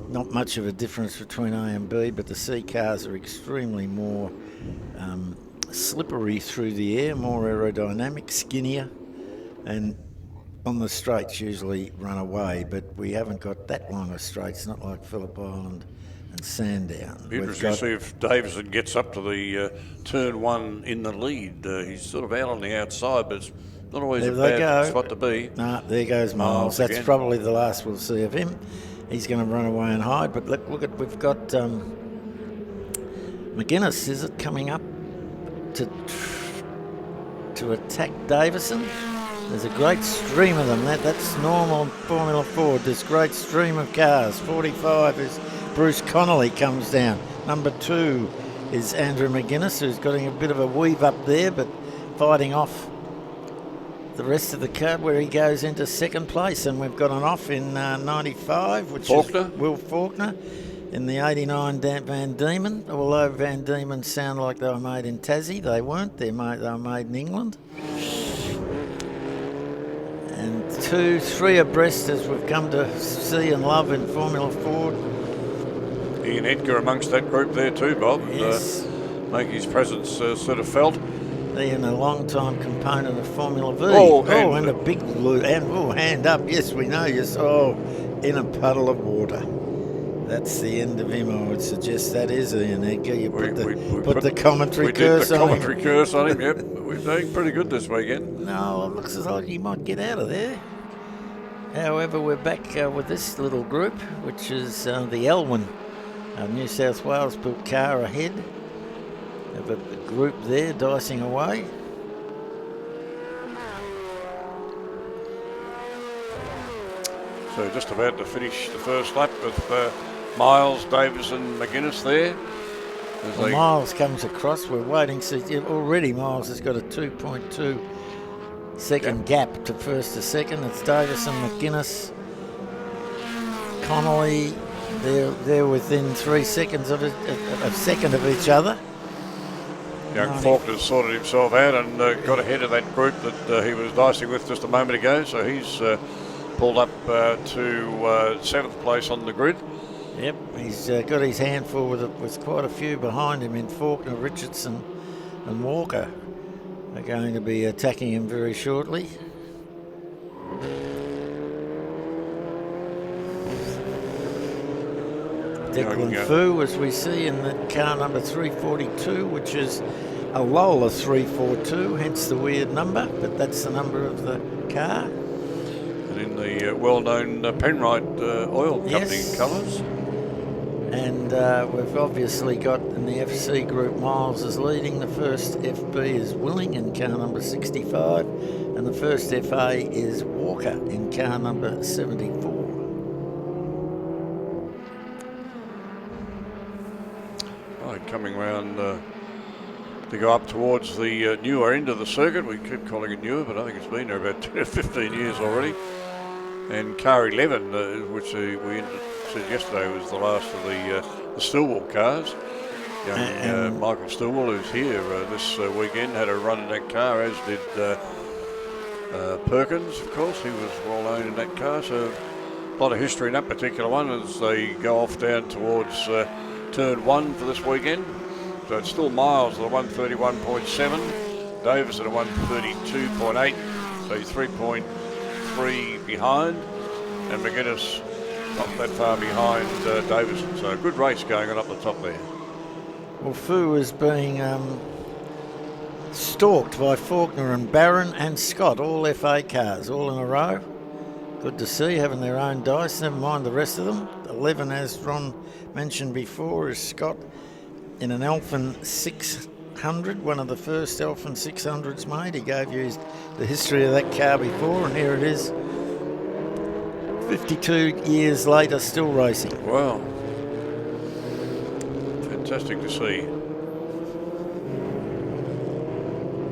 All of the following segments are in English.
not much of a difference between A and B, but the C cars are extremely more slippery through the air, more aerodynamic, skinnier, and on the straights usually run away, but we haven't got that long of straights, not like Phillip Island and Sandown. Be interesting to see if Davison gets up to the turn one in the lead. He's sort of out on the outside, but it's not always a bad spot to be. No, there goes Miles. That's again. Probably the last we'll see of him. He's going to run away and hide, but look at, we've got McGuinness, is it, coming up to attack Davison? There's a great stream of them. That's normal Formula Ford. This great stream of cars. 45 is Bruce Connolly comes down. Number 2 is Andrew McGuinness, who's got a bit of a weave up there, but fighting off the rest of the car where he goes into second place. And we've got an off in 95, which Faulkner. is Will Faulkner. In the 89 Van Diemen. Although Van Diemen sound like they were made in Tassie, they weren't. They were made in England. And 2, 3 abreast as we've come to see and love in Formula Ford. Ian Edgar amongst that group there too, Bob. Yes. Make his presence sort of felt. Ian, a long-time component of Formula V. And a big blue, and hand up. Yes, we know. Yes. Oh, in a puddle of water. That's the end of him, I would suggest. That is Ian Edgar. You put the commentary curse on him. We did the commentary curse on him, yep. We're doing pretty good this weekend. No, it looks like he might get out of there. However, we're back with this little group, which is the Elwyn New South Wales built car ahead of a group there dicing away. So just about to finish the first lap with Miles, Davison, McGuinness there. Miles comes across. We're waiting. So already Miles has got a 2.2 second gap to first to second. It's Davison, McGuinness, Connolly. They're within 3 seconds of a second of each other. Young Faulkner's sorted himself out and got ahead of that group that he was dicing with just a moment ago. So he's pulled up to 7th place on the grid. Yep, he's got his handful with quite a few behind him in Faulkner, Richardson and Walker are going to be attacking him very shortly. Declan Fu, as we see in the car number 342, which is a Lola 342, hence the weird number, but that's the number of the car. And in the well-known Penrite Oil Company colours. And we've obviously got in the FC group, Miles is leading. The first FB is Willing in car number 65, and the first FA is Walker in car number 74. Right, coming round to go up towards the newer end of the circuit. We keep calling it newer, but I think it's been there about 10 or 15 years already. And car 11, which we said yesterday was the last of the Stillwell cars. Young Michael Stillwell, who's here this weekend, had a run in that car, as did Perkins, of course. He was well known in that car, so a lot of history in that particular one as they go off down towards turn 1 for this weekend. So it's still Miles at a 131.7, Davis at a 132.8, so 3.3 behind, and McGuinness not that far behind Davison. So a good race going on up the top there. Well, Fu is being stalked by Faulkner and Barron and Scott, all FA cars, all in a row. Good to see, having their own dice, never mind the rest of them. 11, as Ron mentioned before, is Scott in an Elfin 600, one of the first Elfin 600s made. He gave you the history of that car before, and here it is, 52 years later, still racing. Wow. Fantastic to see.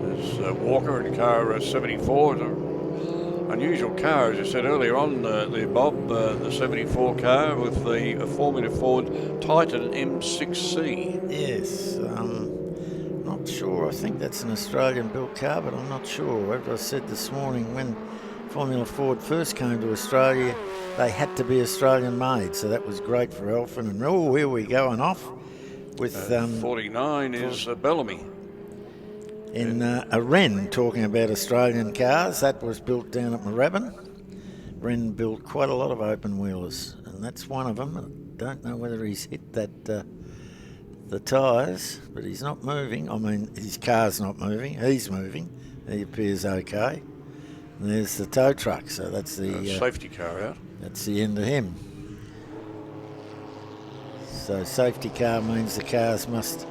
There's Walker in car 74. It's an unusual car, as you said earlier on there, Bob, the 74 car with the Formula Ford Titan M6C. Yes. Not sure. I think that's an Australian-built car, but I'm not sure. As I said this morning, when Formula Ford first came to Australia, they had to be Australian made, so that was great for Elfin. And here we going off with 49 is Bellamy. In a Wren, talking about Australian cars, that was built down at Moorabbin. Wren built quite a lot of open wheelers, and that's one of them. I don't know whether he's hit that the tyres, but he's not moving. I mean, his car's not moving. He's moving. He appears okay. And there's the tow truck, so that's the safety car out. That's the end of him. So safety car means the cars must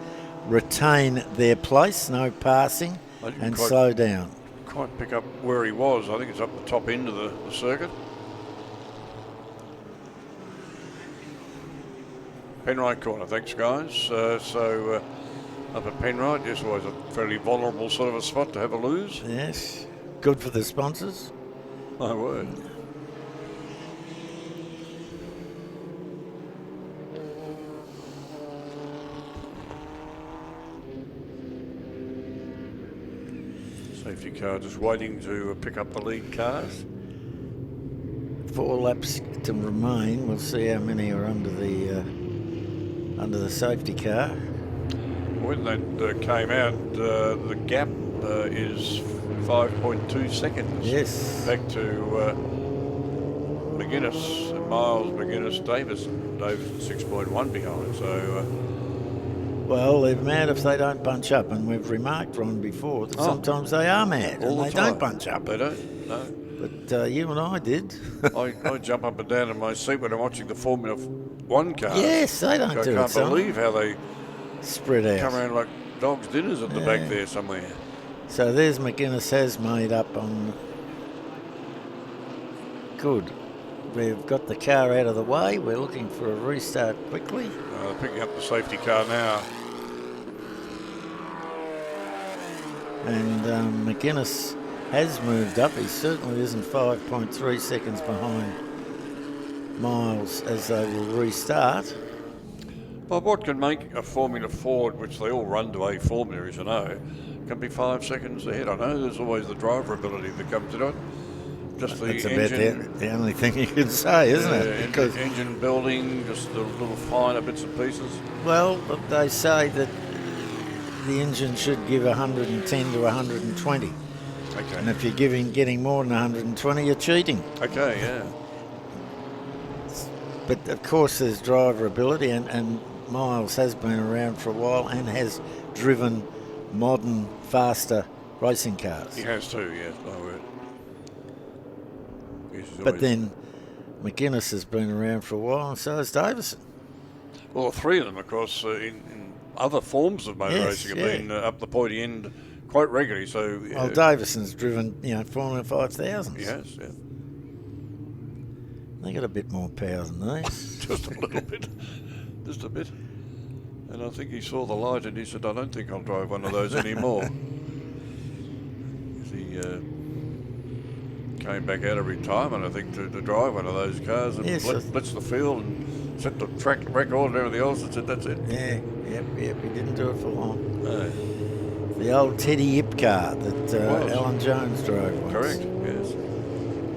retain their place, no passing, and slow down. Quite pick up where he was. I think it's up the top end of the circuit. Penrite corner, thanks guys. Up at Penrite, yes, always a fairly vulnerable sort of a spot to have a lose. Yes, good for the sponsors. My word. Safety car just waiting to pick up the lead cars. 4 laps to remain. We'll see how many are under the safety car. When that came out, the gap is 5.2 seconds. Yes. Back to McGuinness, Miles, McGuinness, Davison. Davison 6.1 behind. So. Well, they're mad if they don't bunch up, and we've remarked, Ron, before that sometimes they are mad and they don't bunch up. They don't, no. But you and I did. I jump up and down in my seat when I'm watching the Formula 1 cars. Yes, they don't do it. I can't believe how they spread out. Come around like dogs' dinners at the back there somewhere. So there's McGuinness has made up on. Good. We've got the car out of the way. We're looking for a restart quickly. They're picking up the safety car now. And McGuinness has moved up. He certainly isn't 5.3 seconds behind Miles as they will restart. Bob, what can make a Formula Ford, which they all run to a Formula, as you know, can be 5 seconds ahead? I know there's always the driver ability that comes into it. Just the That's engine, about the only thing you can say, isn't it? Because engine building, just the little finer bits and pieces. Well, but they say that the engine should give 110 to 120. Okay. And if you're getting more than 120, you're cheating. Okay, yeah. But of course there's driver ability, and Miles has been around for a while and has driven modern, faster racing cars. He has too, yes, my word. But then McGuinness has been around for a while, and so has Davison. Well, 3 of them, of course, in other forms of motor racing have been up the pointy end quite regularly. So, well, Davison's driven, Formula 5000s. Yes, yeah. They got a bit more power than these. Just a little bit, just a bit. And I think he saw the light and he said, "I don't think I'll drive one of those anymore." He came back out of retirement, I think, to drive one of those cars and blitz the field and set the track record and everything else and said, "That's it." Yeah, yep. He didn't do it for long. No. The old Teddy Yip car that Alan Jones drove once. Correct, yes.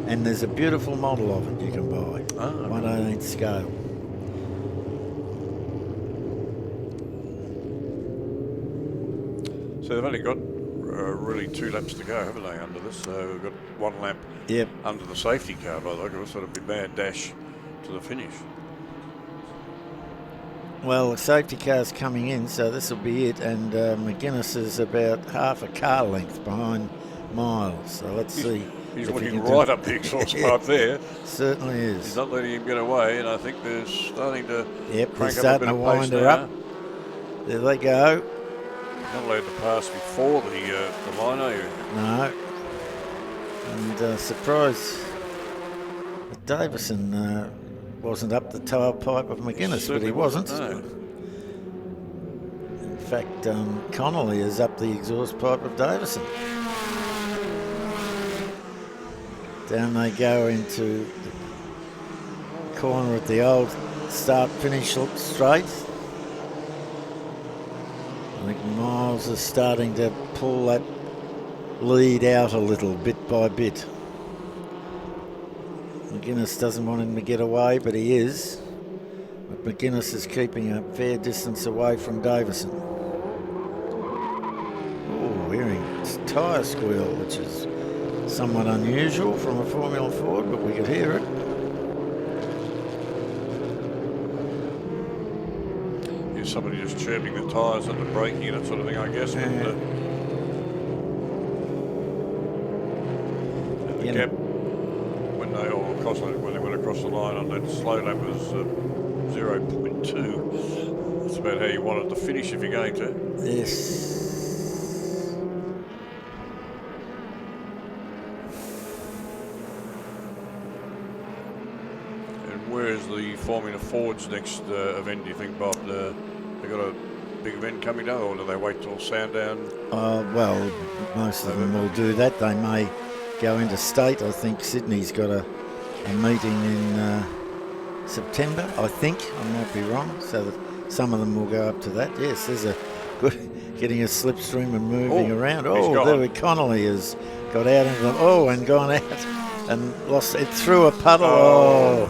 And there's a beautiful model of it you can buy. 1/18 scale. So they've only got really 2 laps to go, haven't they, under this? So we've got 1 lap under the safety car, by the way. So it'll be bad dash to the finish. Well, the safety car's coming in, so this will be it. And McGuinness is about half a car length behind Miles. So let's see. He's looking right up the exhaust pipe there. Certainly is. He's not letting him get away, and I think they're starting to crank they're up a bit starting to of wind pace her now. up. There they go. Not allowed to pass before the line, are you? No. And surprise that Davison wasn't up the tailpipe of McGuinness, but he wasn't. No. In fact, Connolly is up the exhaust pipe of Davison. Down they go into the corner at the old start-finish straight. I think Miles is starting to pull that lead out a little, bit by bit. McGuinness doesn't want him to get away, but he is. But McGuinness is keeping a fair distance away from Davison. Oh, hearing tyre squeal, which is somewhat unusual from a Formula Ford, but we could hear it. Here's somebody just chirping the tyres and the braking and that sort of thing, I guess. Yeah. But, and the gap when they went across the line on that slow lap was 0.2. That's about how you want it to finish if you're going to. Yes. Where's the Formula Ford's next event, do you think, Bob? They got a big event coming down, or do they wait till Sandown? Well, most of them will do that. They may go interstate. I think Sydney's got a meeting in September, I think. I might be wrong. So that some of them will go up to that. Yes, there's a good getting a slipstream and moving around. Oh, there Connolly has got out into them. Oh, and gone out and lost it through a puddle. Oh.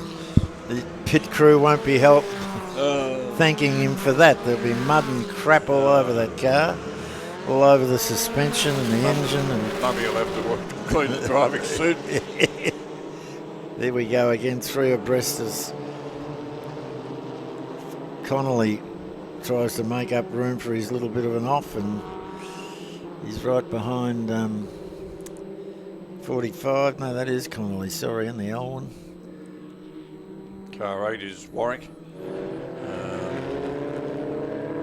The pit crew won't be thanking him for that. There'll be mud and crap all over that car, all over the suspension and the engine. And Mummy will have to clean the driving suit. There we go again, three abreast as Connolly tries to make up room for his little bit of an off, and he's right behind 45. No, that is Connolly, sorry, and the old one. Car 8 is Warwick.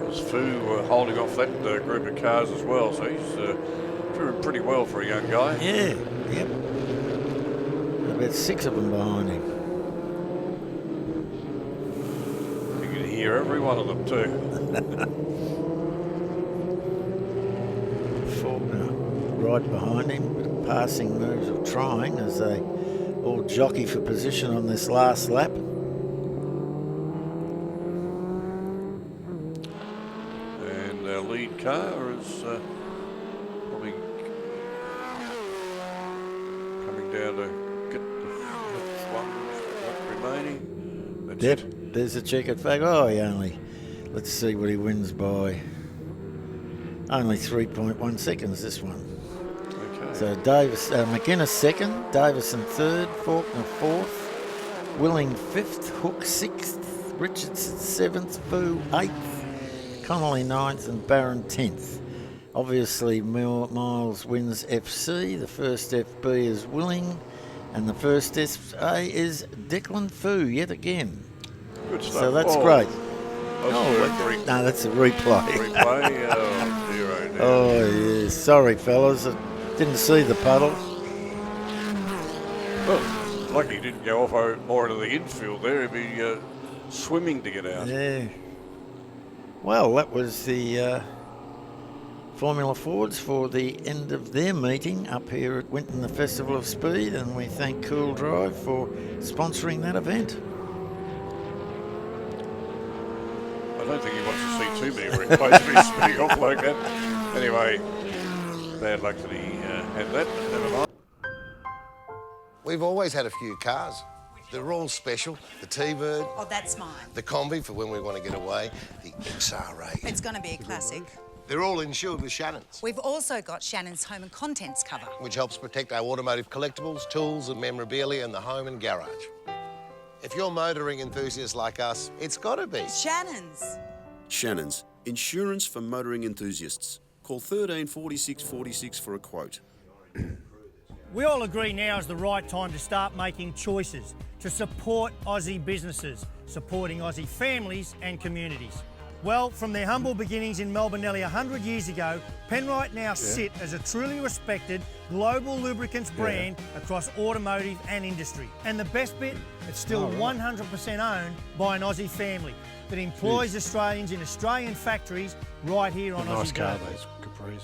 There's Fu holding off that group of cars as well, so he's doing pretty well for a young guy. Yeah, yep. About 6 of them behind him. You can hear every one of them too. Faulkner right behind him, passing moves or trying as they all jockey for position on this last lap. Lead car is probably coming down to get the one remaining. That's Yep, it. there's a checkered flag. Oh, he only, let's see what he wins by. Only 3.1 seconds, this one. Okay. So McGuinness second, Davison third, Faulkner fourth, Willing fifth, Hook sixth, Richardson seventh, Fu eighth, Connolly 9th and Barron 10th. Obviously, Miles wins FC. The first FB is Willing, and the first SA is Declan Fu yet again. Good stuff. So that's great. No, that's a replay. Replay. Oh, dear, oh, dear. Oh, yeah. Sorry, fellas. I didn't see the puddle. Well, lucky he didn't go off more into the infield there. He'd be swimming to get out. Yeah. Well, that was the Formula Fords for the end of their meeting up here at Winton, the Festival of Speed, and we thank Cool Drive for sponsoring that event. I don't think he wants to see too many replays of his spinning off like that. Anyway, bad luck that he had that. Never mind. We've always had a few cars. They're all special. The T-Bird. Oh, that's mine. The Combi for when we want to get away. The XR8. It's going to be a classic. They're all insured with Shannon's, We've also got Shannon's Home and Contents cover. which helps protect our automotive collectibles, tools and memorabilia in the home and garage. If you're motoring enthusiasts like us, it's got to be. Shannon's. Shannon's, insurance for motoring enthusiasts. Call 13 46 46 for a quote. We all agree now is the right time to start making choices to support Aussie businesses, supporting Aussie families and communities. Well, from their humble beginnings in Melbourne nearly 100 years ago, Penrite now sit as a truly respected global lubricants brand across automotive and industry. And the best bit, it's still 100% owned by an Aussie family that employs Australians in Australian factories right here on Aussie Nice car, ground. those Capris.